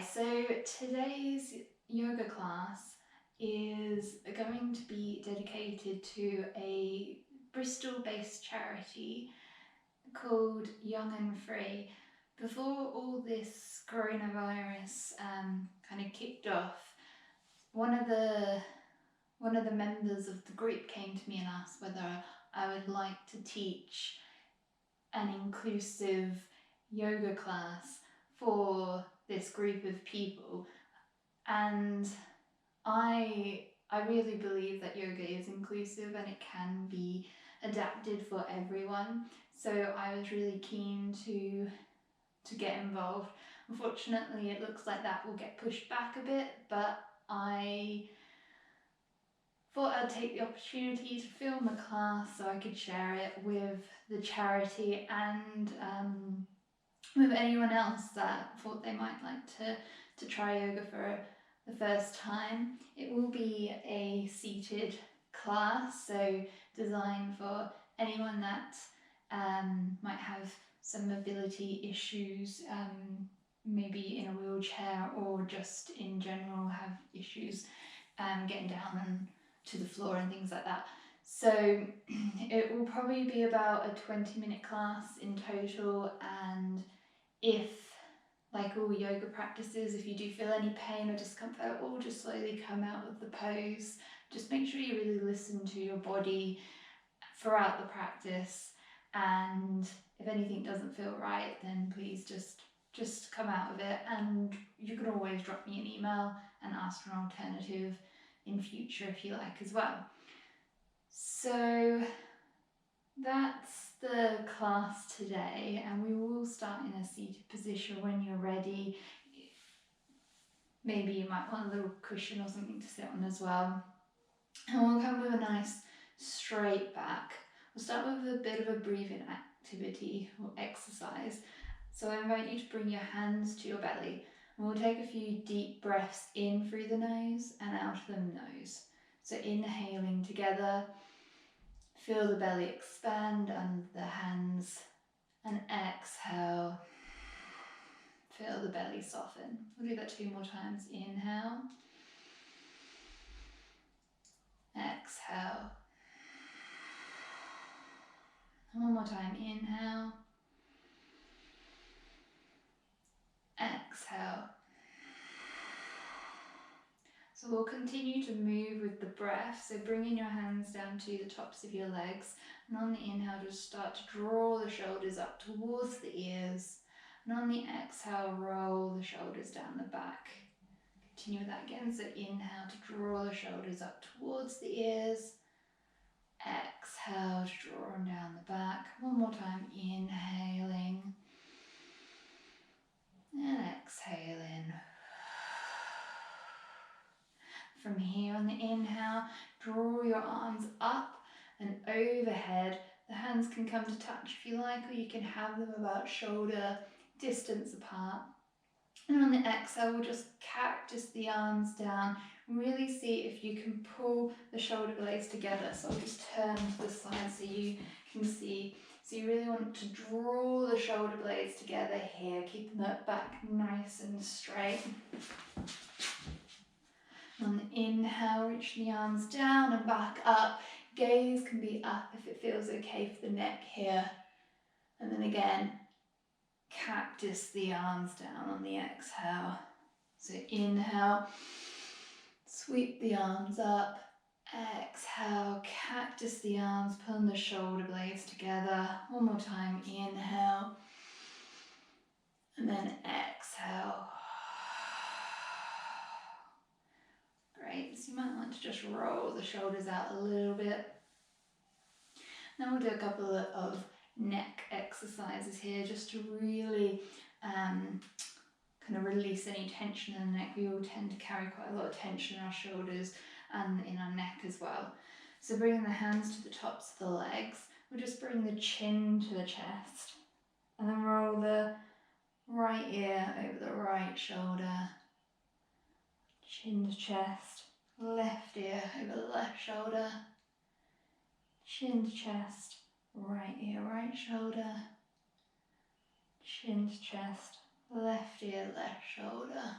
Hi, so today's yoga class is going to be dedicated to a Bristol-based charity called Young and Free. Before all this coronavirus kind of kicked off, one of the members of the group came to me and asked whether I would like to teach an inclusive yoga class for this group of people, and I really believe that yoga is inclusive and it can be adapted for everyone. So I was really keen to get involved. Unfortunately, it looks like that will get pushed back a bit, but I thought I'd take the opportunity to film a class so I could share it with the charity and with anyone else that thought they might like to try yoga for the first time. It will be a seated class, so designed for anyone that might have some mobility issues, maybe in a wheelchair or just in general have issues getting down and to the floor and things like that. So it will probably be about a 20-minute class in total, and if, like all yoga practices, if you do feel any pain or discomfort at all, just slowly come out of the pose. Just make sure you really listen to your body throughout the practice, and if anything doesn't feel right, then please just come out of it, and you can always drop me an email and ask for an alternative in future if you like as well. So that's the class today, and we will start in a seated position. When you're ready, maybe you might want a little cushion or something to sit on as well. And we'll come with a nice straight back. We'll start with a bit of a breathing activity or exercise. So I invite you to bring your hands to your belly, and we'll take a few deep breaths in through the nose and out of the nose. So inhaling together, feel the belly expand under the hands, and exhale, feel the belly soften. We'll do that 2 more times. Inhale, exhale, and 1 more time. Inhale, exhale. So we'll continue to move with the breath, so bringing your hands down to the tops of your legs, and on the inhale just start to draw the shoulders up towards the ears, and on the exhale roll the shoulders down the back. Continue that again, so inhale to draw the shoulders up towards the ears, exhale to draw them down the back. 1 more time, inhaling and exhaling. From here on the inhale, draw your arms up and overhead. The hands can come to touch if you like, or you can have them about shoulder distance apart. And on the exhale, we'll just cactus the arms down. Really see if you can pull the shoulder blades together. So I'll just turn to the side so you can see. So you really want to draw the shoulder blades together here, keeping that back nice and straight. On the inhale, reach the arms down and back up. Gaze can be up if it feels okay for the neck here. And then again, cactus the arms down on the exhale. So inhale, sweep the arms up. Exhale, cactus the arms, pulling the shoulder blades together. 1 more time, inhale. And then exhale. Great, so you might want to just roll the shoulders out a little bit. Then we'll do a couple of neck exercises here just to really kind of release any tension in the neck. We all tend to carry quite a lot of tension in our shoulders and in our neck as well. So bringing the hands to the tops of the legs, we'll just bring the chin to the chest and then roll the right ear over the right shoulder. Chin to chest, left ear over the left shoulder, chin to chest, right ear, right shoulder, chin to chest, left ear, left shoulder,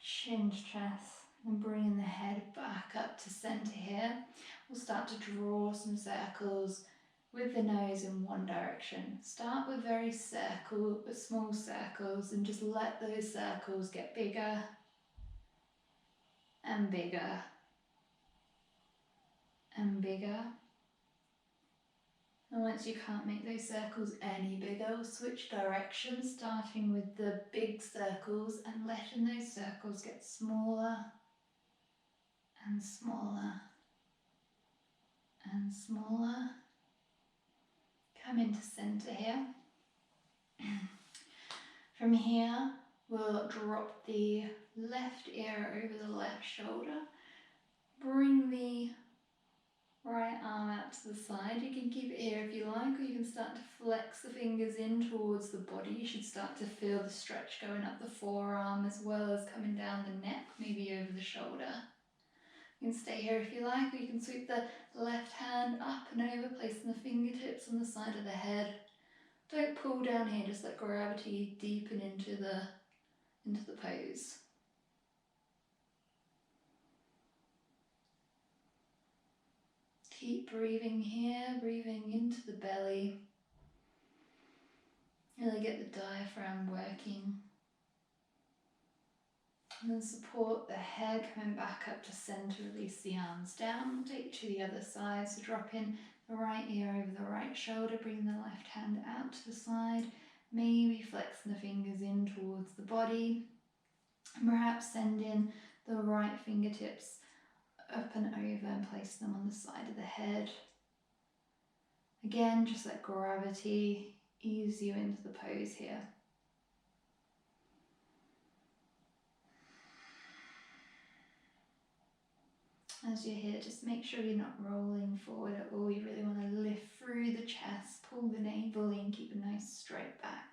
chin to chest, and bringing the head back up to center here. We'll start to draw some circles with the nose in one direction. Start with very small circles and just let those circles get bigger and bigger and bigger. And once you can't make those circles any bigger, we'll switch directions, starting with the big circles and letting those circles get smaller and smaller and smaller. Come into center here. From here, we'll drop the left ear over the left shoulder. Bring the right arm out to the side. You can keep it here if you like, or you can start to flex the fingers in towards the body. You should start to feel the stretch going up the forearm as well as coming down the neck, maybe over the shoulder. You can stay here if you like, or you can sweep the left hand up and over, placing the fingertips on the side of the head. Don't pull down here, just let gravity deepen into the pose. Keep breathing here, breathing into the belly. Really get the diaphragm working. And then support the head, coming back up to center, release the arms down. Take it to the other side, so drop in the right ear over the right shoulder, bring the left hand out to the side, maybe flexing the fingers in towards the body, and perhaps send in the right fingertips up and over and place them on the side of the head. Again, just let gravity ease you into the pose here. As you're here, just make sure you're not rolling forward at all. You really want to lift through the chest, pull the navel in, keep a nice straight back.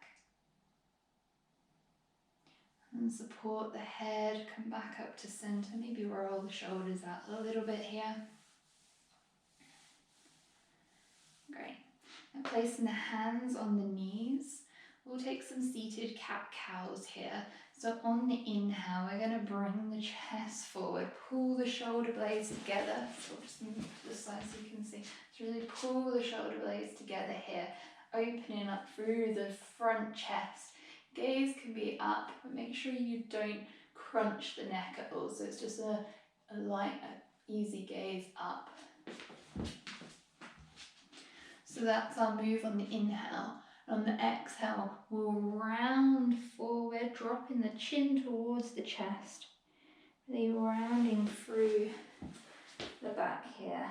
And support the head, come back up to center, maybe roll the shoulders out a little bit here. Great. And placing the hands on the knees, we'll take some seated cat-cows here. So on the inhale, we're going to bring the chest forward, pull the shoulder blades together. So just move to the side so you can see. So really pull the shoulder blades together here, opening up through the front chest. Gaze can be up, but make sure you don't crunch the neck at all. So it's just a light, easy gaze up. So that's our move on the inhale. On the exhale, we'll round forward, dropping the chin towards the chest, really rounding through the back here.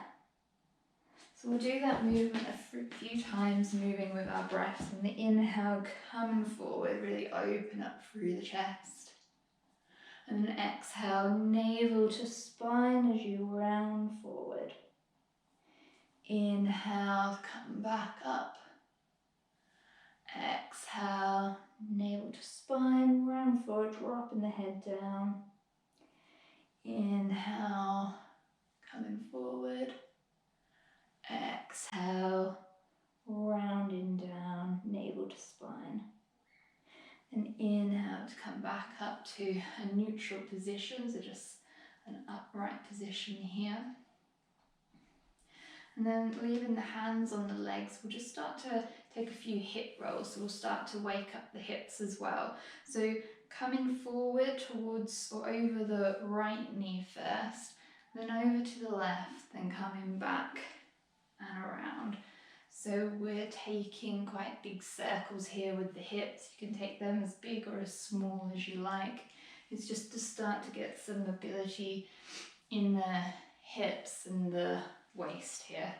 So we'll do that movement a few times, moving with our breath. On the inhale, come forward, really open up through the chest. And then exhale, navel to spine as you round forward. Inhale, come back up. Exhale, navel to spine, round forward, dropping the head down. Inhale, coming forward. Exhale, rounding down, navel to spine. And inhale to come back up to a neutral position, so just an upright position here. And then leaving the hands on the legs, we'll just start to take a few hip rolls, so we'll start to wake up the hips as well. So coming forward towards or over the right knee first, then over to the left, then coming back and around. So we're taking quite big circles here with the hips. You can take them as big or as small as you like. It's just to start to get some mobility in the hips and the waist here.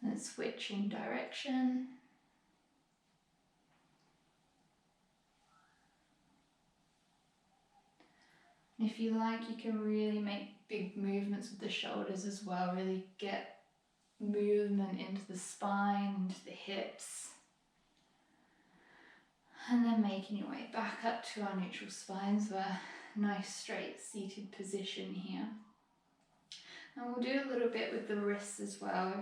And switching direction. And if you like, you can really make big movements with the shoulders as well. Really get movement into the spine, into the hips. And then making your way back up to our neutral spine, so a nice straight seated position here. And we'll do a little bit with the wrists as well.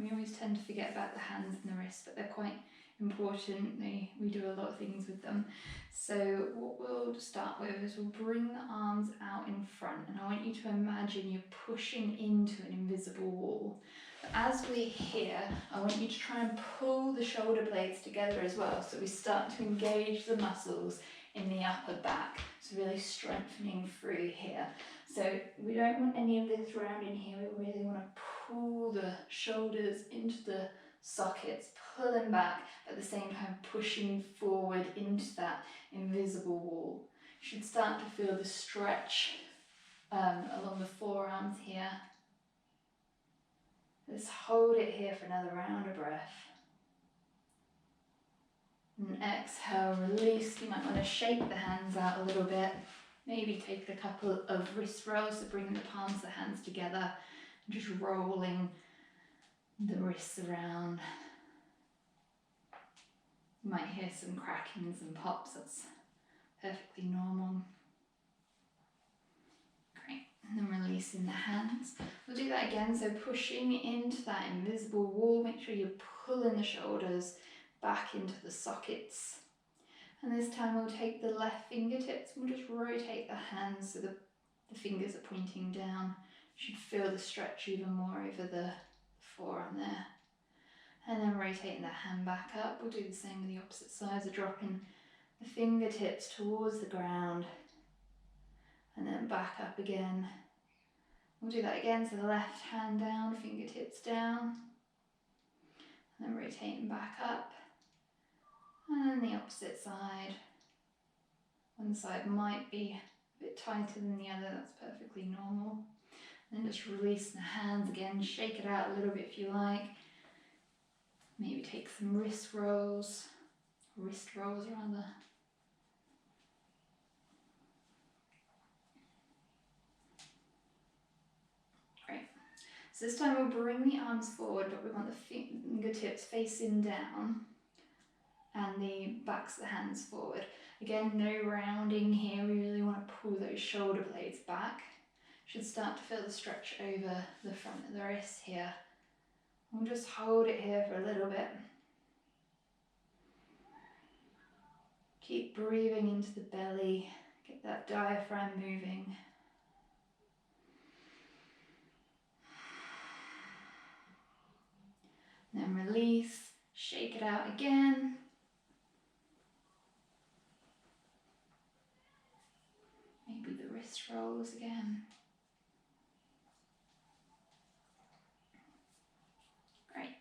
We always tend to forget about the hands and the wrists, but they're quite importantly, we do a lot of things with them. So what we'll start with is we'll bring the arms out in front, and I want you to imagine you're pushing into an invisible wall. But as we're here, I want you to try and pull the shoulder blades together as well, so we start to engage the muscles in the upper back, so really strengthening through here. So we don't want any of this round in here, we really want to pull the shoulders into the sockets, pulling back, at the same time pushing forward into that invisible wall. You should start to feel the stretch along the forearms here. Just hold it here for another round of breath. And exhale, release. You might want to shake the hands out a little bit. Maybe take a couple of wrist rolls, so bringing the palms of the hands together and just rolling the wrists around. You might hear some crackings and pops, that's perfectly normal. Great, and then releasing the hands. We'll do that again, so pushing into that invisible wall, make sure you're pulling the shoulders back into the sockets. And this time we'll take the left fingertips, we'll just rotate the hands so the fingers are pointing down. You should feel the stretch even more over the forearm there. And then rotating the hand back up. We'll do the same with the opposite side, so dropping the fingertips towards the ground and then back up again. We'll do that again, so the left hand down, fingertips down, and then rotating back up. And then the opposite side. One side might be a bit tighter than the other, that's perfectly normal. And then just release the hands again, shake it out a little bit if you like. Maybe take some wrist rolls rather. Great. So this time we'll bring the arms forward, but we want the fingertips facing down and the backs of the hands forward. Again, no rounding here, we really want to pull those shoulder blades back. Should start to feel the stretch over the front of the wrist here. We'll just hold it here for a little bit. Keep breathing into the belly, get that diaphragm moving. Then release, shake it out again. Maybe the wrist rolls again. Great.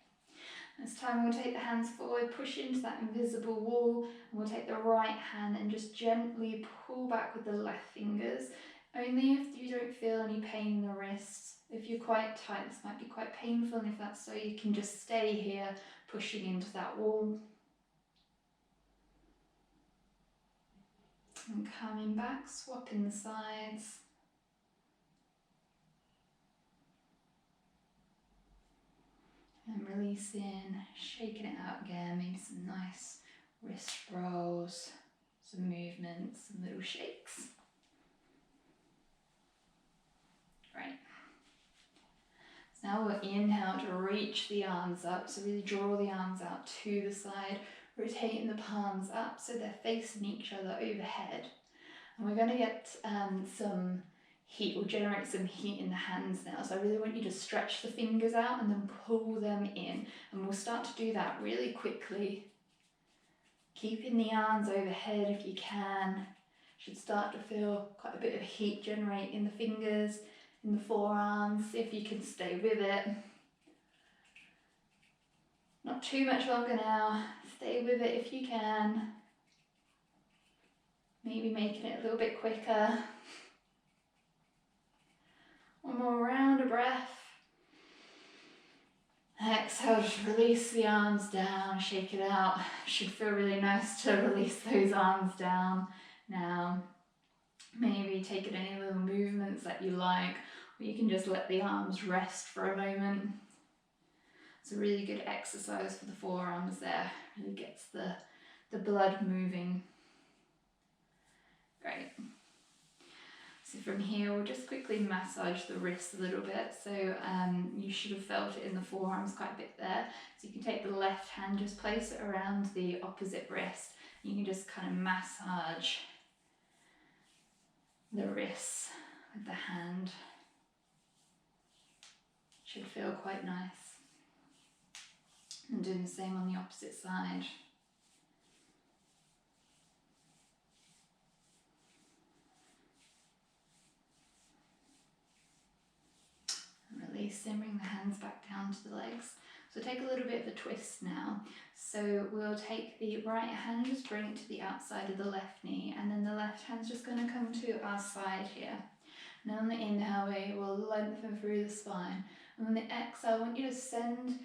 This time we'll take the hands forward, push into that invisible wall, and we'll take the right hand and just gently pull back with the left fingers. Only if you don't feel any pain in the wrists. If you're quite tight, this might be quite painful, and if that's so, you can just stay here, pushing into that wall. And coming back, swapping the sides. And releasing, shaking it out again, maybe some nice wrist rolls, some movements, some little shakes. Great. So now we'll inhale to reach the arms up, so really draw the arms out to the side, rotating the palms up so they're facing each other overhead. And we're going to get some heat, we'll generate some heat in the hands now. So I really want you to stretch the fingers out and then pull them in. And we'll start to do that really quickly. Keeping the arms overhead if you can. Should start to feel quite a bit of heat generate in the fingers, in the forearms, if you can stay with it. Not too much longer now. Stay with it if you can. Maybe making it a little bit quicker. One more round of breath. Exhale, just release the arms down, shake it out. Should feel really nice to release those arms down. Now, maybe take it any little movements that you like, or you can just let the arms rest for a moment. It's a really good exercise for the forearms there. Really gets the blood moving. Great. So from here, we'll just quickly massage the wrists a little bit. So you should have felt it in the forearms quite a bit there. So you can take the left hand, just place it around the opposite wrist. You can just kind of massage the wrists with the hand. Should feel quite nice. And doing the same on the opposite side. Releasing, bring the hands back down to the legs. So take a little bit of a twist now. So we'll take the right hand, just bring it to the outside of the left knee, and then the left hand's just going to come to our side here. Now on the inhale, we will lengthen through the spine. And on the exhale, I want you to send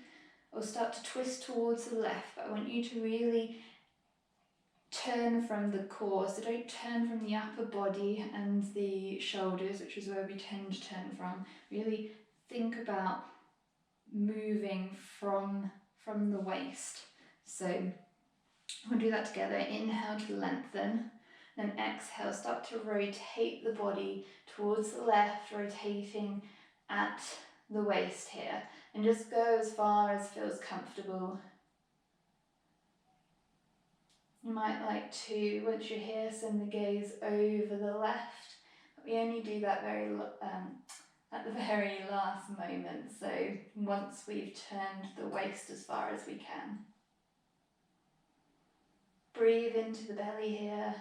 or start to twist towards the left, but I want you to really turn from the core. So don't turn from the upper body and the shoulders, which is where we tend to turn from. Really think about moving from the waist. So we'll do that together. Inhale to lengthen, then exhale, start to rotate the body towards the left, rotating at the waist here, and just go as far as feels comfortable. You might like to, once you're here, send the gaze over the left, but we only do that at the very last moment, so once we've turned the waist as far as we can. Breathe into the belly here.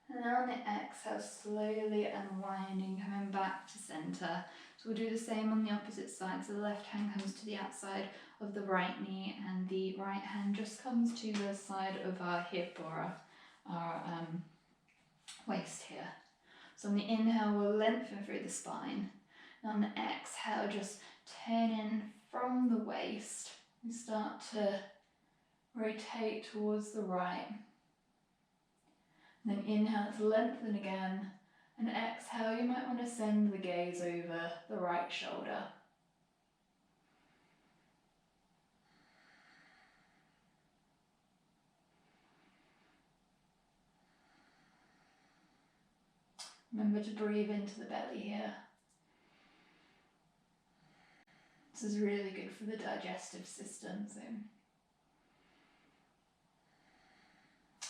And then on the exhale, slowly unwinding, coming back to centre. So we'll do the same on the opposite side. So the left hand comes to the outside of the right knee, and the right hand just comes to the side of our hip or our waist here. So on the inhale, we'll lengthen through the spine. And on the exhale, just turn in from the waist and start to rotate towards the right. And then inhale to lengthen again, and exhale, you might want to send the gaze over the right shoulder. Remember to breathe into the belly here. This is really good for the digestive system. So.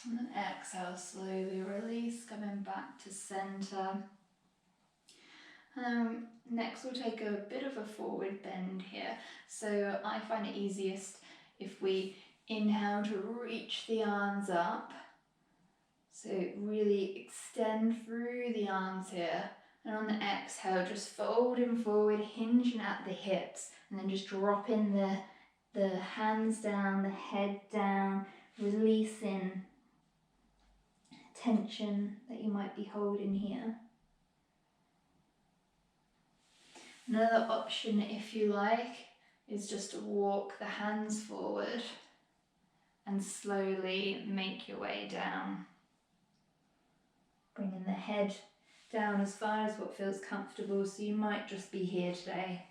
And then exhale, slowly release, coming back to centre. Next we'll take a bit of a forward bend here. So I find it easiest if we inhale to reach the arms up. So really extend through the arms here. And on the exhale, just folding forward, hinging at the hips, and then just dropping the hands down, the head down, releasing tension that you might be holding here. Another option, if you like, is just to walk the hands forward and slowly make your way down. Bringing the head down as far as what feels comfortable, so you might just be here today.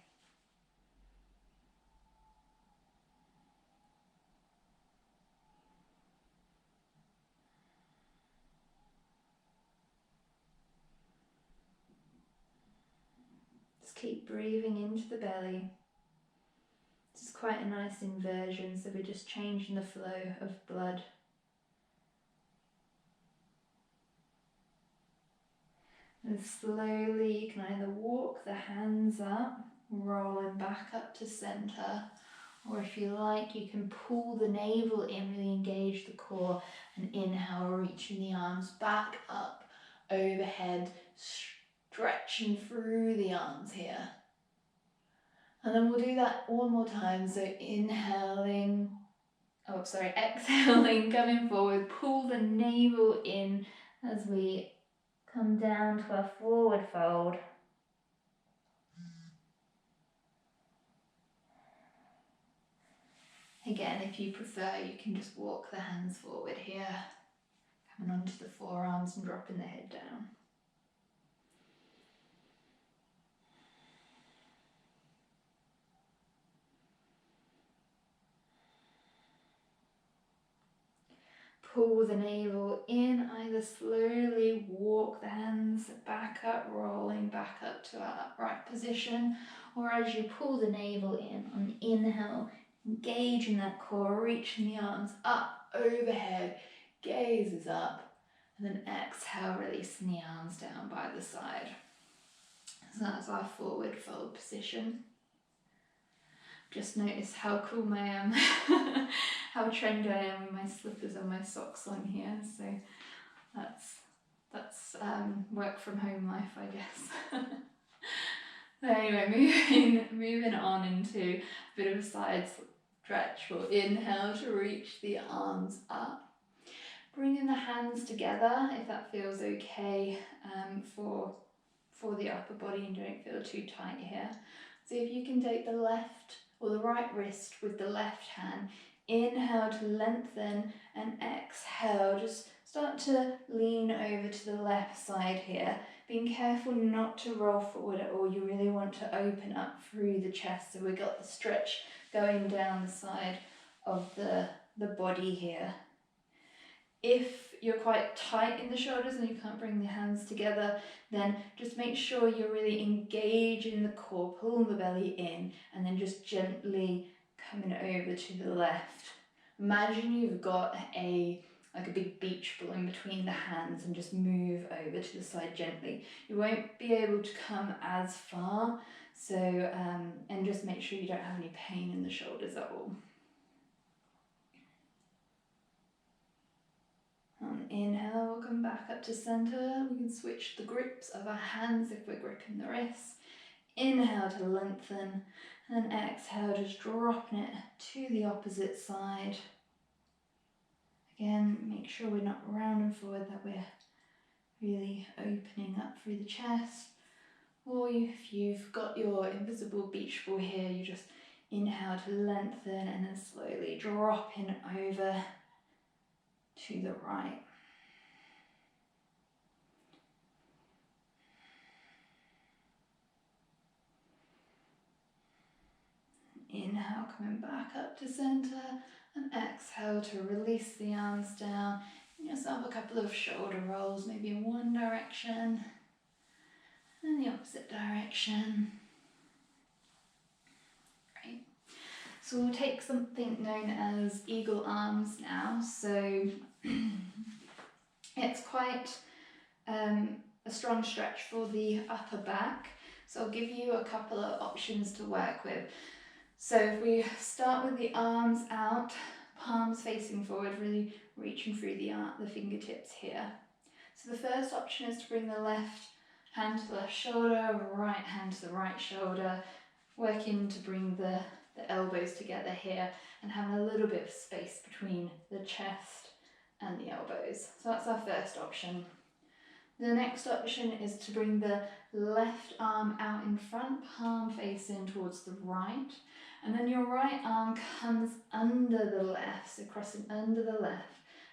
Keep breathing into the belly. This is quite a nice inversion, so we're just changing the flow of blood. And slowly you can either walk the hands up, rolling back up to centre, or if you like, you can pull the navel in, really engage the core, and inhale, reaching the arms back up, overhead, stretching through the arms here. And then we'll do that one more time. So exhaling, coming forward, pull the navel in as we come down to our forward fold. Again, if you prefer, you can just walk the hands forward here, coming onto the forearms and dropping the head down. pull the navel in, either slowly walk the hands back up, rolling back up to our upright position, or as you pull the navel in, on the inhale, engage in that core, reaching the arms up, overhead, gazes up, and then exhale, releasing the arms down by the side. So that's our forward fold position. Just notice how cool I am, how trendy I am with my slippers and my socks on here. So that's work from home life, I guess. Anyway, moving on into a bit of a side stretch. We'll inhale to reach the arms up. Bringing the hands together if that feels okay for the upper body and don't feel too tight here. So if you can take the left or the right wrist with the left hand, inhale to lengthen, and exhale, just start to lean over to the left side here. Being careful not to roll forward at all, you really want to open up through the chest, so we've got the stretch going down the side of the body here. If you're quite tight in the shoulders and you can't bring the hands together, then just make sure you're really engaging the core, pulling the belly in, and then just gently coming over to the left. Imagine you've got like a big beach ball in between the hands and just move over to the side gently. You won't be able to come as far, so and just make sure you don't have any pain in the shoulders at all. On inhale, we'll come back up to center. We can switch the grips of our hands if we're gripping the wrists. Inhale to lengthen, and then exhale, just dropping it to the opposite side. Again, make sure we're not rounding forward, that we're really opening up through the chest. Or if you've got your invisible beach ball here, you just inhale to lengthen and then slowly dropping over to the right. Inhale, coming back up to center, and exhale to release the arms down. Give yourself a couple of shoulder rolls, maybe in one direction and the opposite direction. Great. So we'll take something known as eagle arms now. So it's quite a strong stretch for the upper back. So I'll give you a couple of options to work with. So if we start with the arms out, palms facing forward, really reaching through the fingertips here. So the first option is to bring the left hand to the left shoulder, right hand to the right shoulder, working to bring the elbows together here and having a little bit of space between the chest and the elbows. So that's our first option. The next option is to bring the left arm out in front, palm facing towards the right, and then your right arm comes under the left, so crossing under the left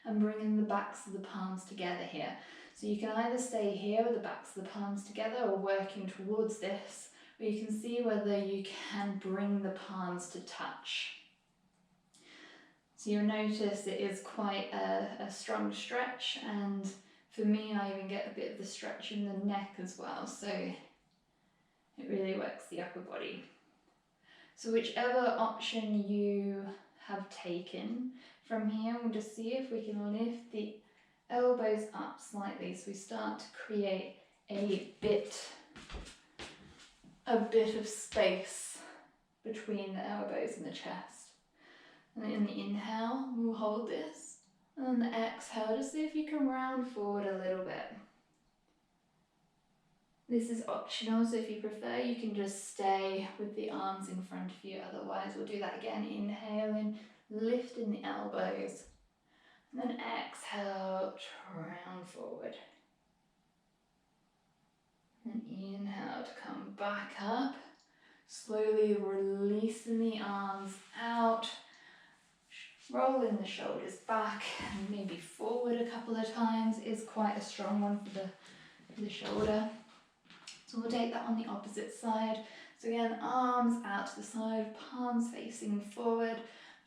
and bringing the backs of the palms together here. So you can either stay here with the backs of the palms together or working towards this, where you can see whether you can bring the palms to touch. So you'll notice it is quite a strong stretch, and for me I even get a bit of the stretch in the neck as well, so it really works the upper body. So whichever option you have taken from here, we'll just see if we can lift the elbows up slightly, so we start to create a bit of space between the elbows and the chest. And then in the inhale, we'll hold this, and then the exhale, just see if you can round forward a little bit. This is optional, so if you prefer, you can just stay with the arms in front of you. Otherwise, we'll do that again. Inhaling, lifting the elbows, and then exhale, round forward. And inhale to come back up, slowly releasing the arms out, rolling the shoulders back and maybe forward a couple of times is quite a strong one for the shoulder. So we'll take that on the opposite side. So again, arms out to the side, palms facing forward,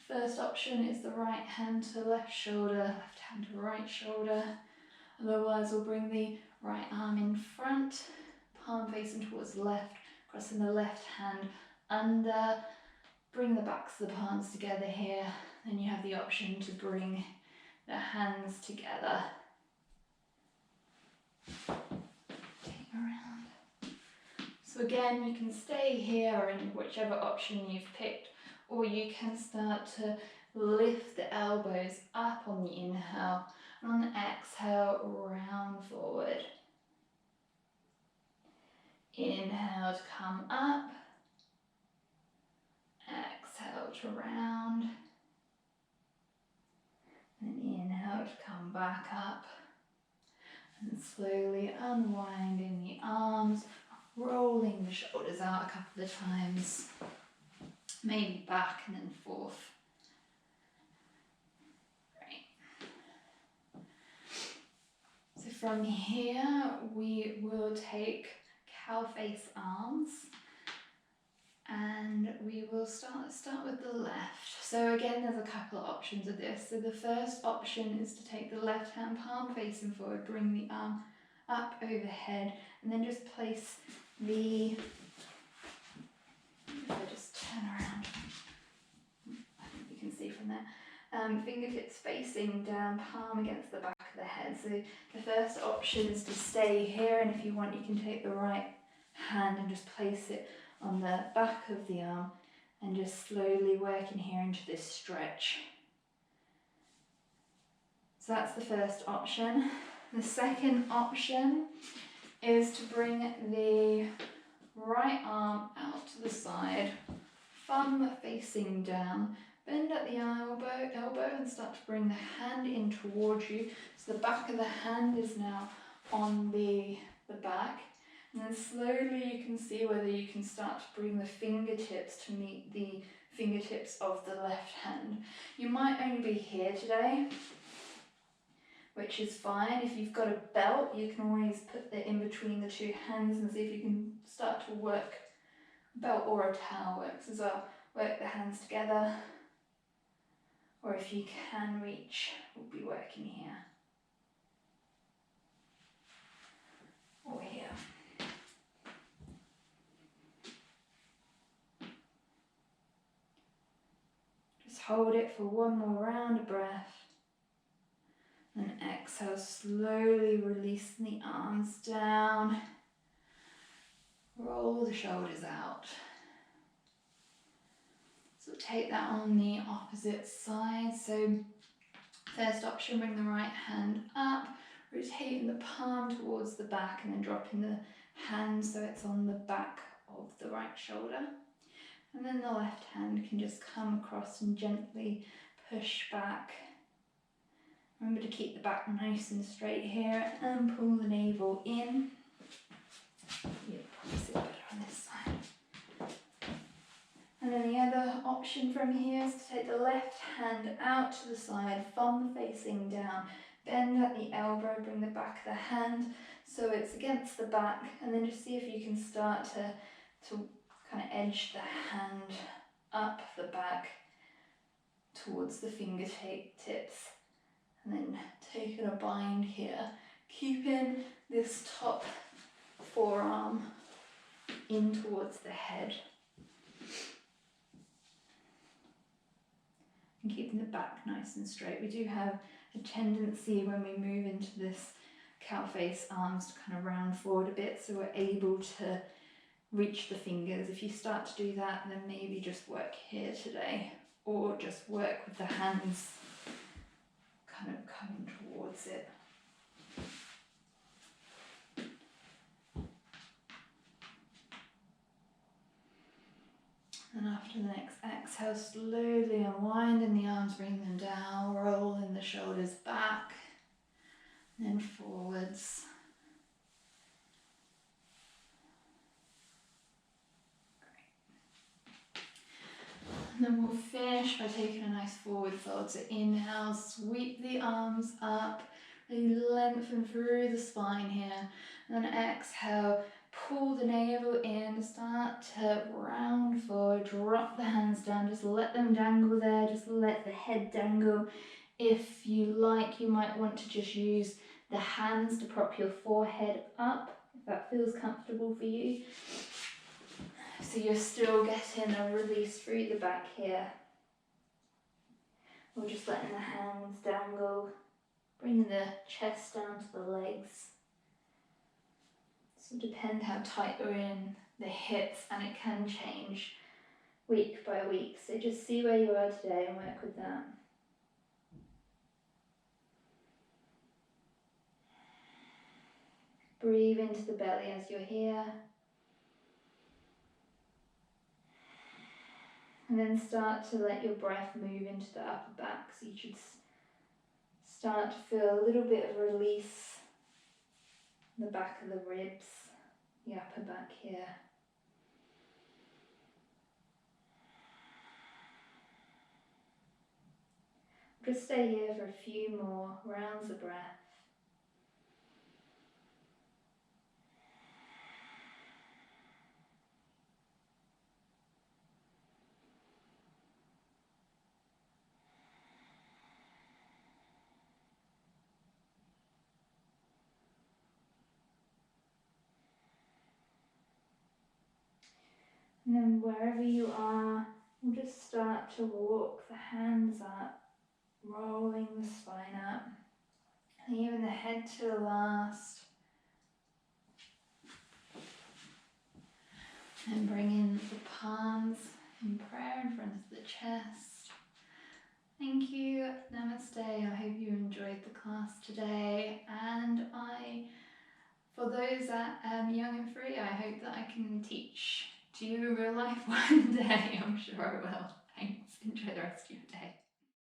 First option is the right hand to left shoulder, left hand to right shoulder. Otherwise, we'll bring the right arm in front, palm facing towards the left, crossing the left hand under, bring the backs of the palms together here. Then you have the option to bring the hands together. Take around. So again, you can stay here or in whichever option you've picked, or you can start to lift the elbows up on the inhale, and on the exhale, round forward. Inhale to come up, exhale to round, and inhale to come back up, and slowly unwinding the arms, rolling the shoulders out a couple of times, maybe back and then forth. So from here, we will take cow face arms, and we will start with the left. So again, there's a couple of options of this. So the first option is to take the left hand palm facing forward, bring the arm up overhead, and then just place the, if I just turn around, I think you can see from there, fingertips facing down, palm against the back of the head. So the first option is to stay here, and if you want, you can take the right hand and just place it on the back of the arm and just slowly working here into this stretch. So that's the first option. The second option is to bring the right arm out to the side, thumb facing down, bend at the elbow and start to bring the hand in towards you. So the back of the hand is now on the back. And then slowly you can see whether you can start to bring the fingertips to meet the fingertips of the left hand. You might only be here today, which is fine. If you've got a belt, you can always put it in between the two hands and see if you can start to work. Belt or a towel works as well. Work the hands together. Or if you can reach, we'll be working here. Or here. Just hold it for one more round of breath. And exhale, slowly releasing the arms down. Roll the shoulders out. So take that on the opposite side. So first option, bring the right hand up, rotating the palm towards the back and then dropping the hand so it's on the back of the right shoulder. And then the left hand can just come across and gently push back. Remember to keep the back nice and straight here and pull the navel in. You'll probably see better on this side. And then the other option from here is to take the left hand out to the side, thumb facing down, bend at the elbow, bring the back of the hand so it's against the back, and then just see if you can start to kind of edge the hand up the back towards the fingertips. And then taking a bind here, keeping this top forearm in towards the head. And keeping the back nice and straight. We do have a tendency when we move into this cow face arms to kind of round forward a bit, so we're able to reach the fingers. If you start to do that, then maybe just work here today, or just work with the hands kind of coming towards it. And after the next exhale, slowly unwinding the arms, bring them down, rolling the shoulders back, and then forwards. And then we'll finish by taking a nice forward fold. So inhale, sweep the arms up, really lengthen through the spine here. And then exhale, pull the navel in, start to round forward, drop the hands down, just let them dangle there, just let the head dangle. If you like, you might want to just use the hands to prop your forehead up, if that feels comfortable for you. So you're still getting a release through the back here. We're just letting the hands dangle, bringing the chest down to the legs. So depend how tight you're in the hips, and it can change week by week. So just see where you are today and work with that. Breathe into the belly as you're here. And then start to let your breath move into the upper back. So you should start to feel a little bit of release in the back of the ribs, the upper back here. Just stay here for a few more rounds of breath. And then wherever you are, we'll just start to walk the hands up, rolling the spine up, leaving the head to the last. And bringing the palms in prayer in front of the chest. Thank you. Namaste. I hope you enjoyed the class today. And for those that young and free, I hope that I can teach to you in real life one day. I'm sure I will. Thanks. Enjoy the rest of your day.